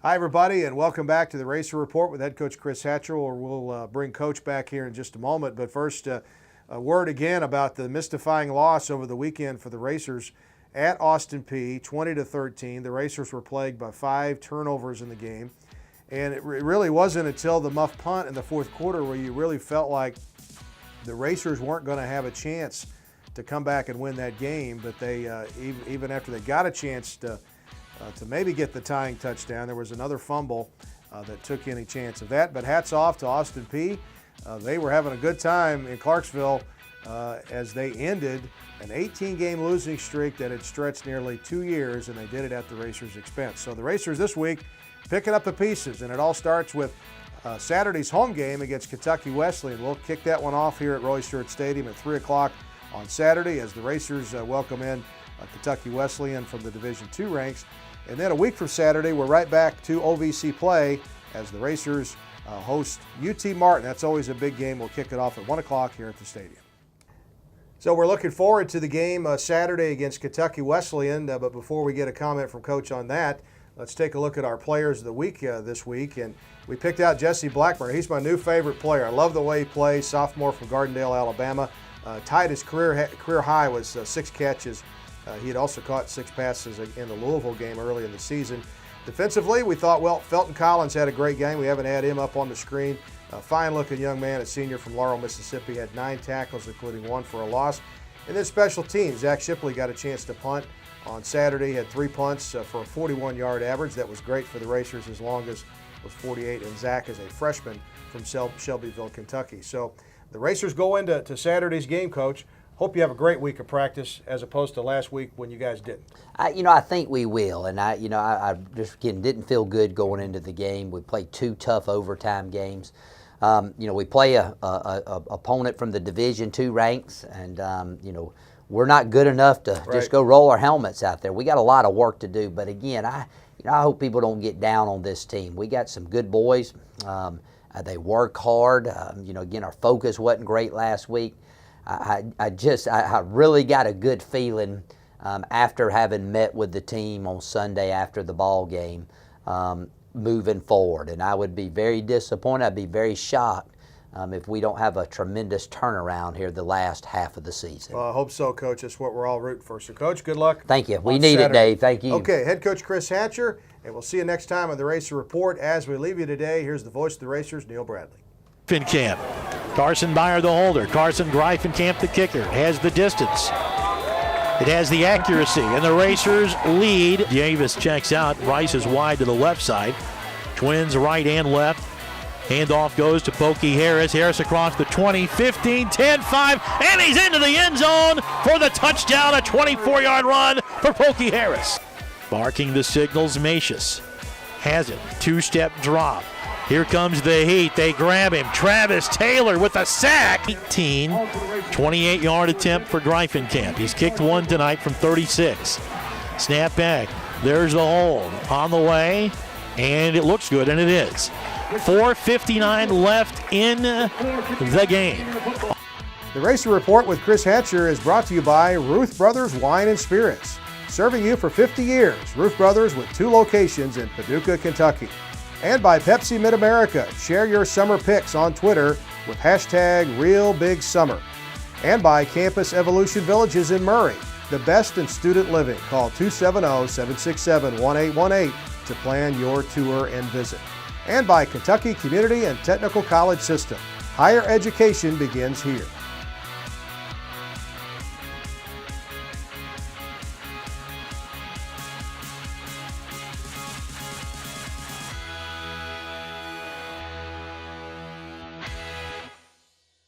Hi, everybody, and welcome back to the Racer Report with head coach Chris Hatcher. We'll bring Coach back here in just a moment. But first, a word again about the mystifying loss over the weekend for the Racers at Austin Peay, 20-13. The Racers were plagued by 5 turnovers in the game. And it really wasn't until the muff punt in the fourth quarter where you really felt like the Racers weren't going to have a chance to come back and win that game. But they, even after they got a chance to maybe get the tying touchdown, there was another fumble that took any chance of that. But hats off to Austin Peay. They were having a good time in Clarksville as they ended an 18-game losing streak that had stretched nearly 2 years, and they did it at the Racers' expense. So the Racers this week picking up the pieces, and it all starts with Saturday's home game against Kentucky Wesleyan. We'll kick that one off here at Roy Stewart Stadium at 3 o'clock on Saturday as the Racers welcome in Kentucky Wesleyan from the Division II ranks. And then a week from Saturday, we're right back to OVC play as the Racers host UT Martin. That's always a big game. We'll kick it off at 1 o'clock here at the stadium. So we're looking forward to the game Saturday against Kentucky Wesleyan. But before we get a comment from Coach on that, let's take a look at our players of the week this week. And we picked out Jesse Blackburn. He's my new favorite player. I love the way he plays. Sophomore from Gardendale, Alabama. Tied his career high was 6 catches. He had also caught 6 passes in the Louisville game early in the season. Defensively, we thought, well, Felton Collins had a great game. We haven't had him up on the screen. A fine-looking young man, a senior from Laurel, Mississippi, had 9 tackles, including 1 for a loss. And then special teams. Zach Shipley got a chance to punt on Saturday, had 3 punts for a 41-yard average. That was great for the Racers. His longest was 48, and Zach is a freshman from Shelbyville, Kentucky. So the Racers go into Saturday's game, Coach. Hope you have a great week of practice as opposed to last week when you guys didn't. I think we will, and I just didn't feel good going into the game. We played 2 tough overtime games. We play a opponent from the Division II ranks, and we're not good enough to just go roll our helmets out there. We got a lot of work to do, but again, I hope people don't get down on this team. We got some good boys. They work hard. Again, our focus wasn't great last week. I really got a good feeling after having met with the team on Sunday after the ball game moving forward. And I would be very disappointed. I'd be very shocked if we don't have a tremendous turnaround here the last half of the season. Well, I hope so, Coach. That's what we're all rooting for. So, Coach, good luck. Thank you. We need it, Dave. Thank you. Okay, head coach Chris Hatcher, and we'll see you next time on the Racer Report. As we leave you today, here's the voice of the Racers, Neil Bradley. Camp. Carson Byer the holder. Carson Greifenkamp the kicker. Has the distance. It has the accuracy, and the Racers lead. Davis checks out. Rice is wide to the left side. Twins right and left. Handoff goes to Pokey Harris. Harris across the 20, 15, 10, 5, and he's into the end zone for the touchdown. A 24-yard run for Pokey Harris. Barking the signals, Macius has it. 2-step drop. Here comes the heat. They grab him. Travis Taylor with a sack. 28-yard attempt for Greifenkamp. He's kicked one tonight from 36. Snap back. There's the hold. On the way. And it looks good, and it is. 4:59 left in the game. The Racer Report with Chris Hatcher is brought to you by Ruth Brothers Wine and Spirits. Serving you for 50 years. Ruth Brothers with 2 locations in Paducah, Kentucky. And by Pepsi Mid-America. Share your summer pics on Twitter with #RealBigSummer. And by Campus Evolution Villages in Murray. The best in student living. Call 270-767-1818 to plan your tour and visit. And by Kentucky Community and Technical College System. Higher education begins here.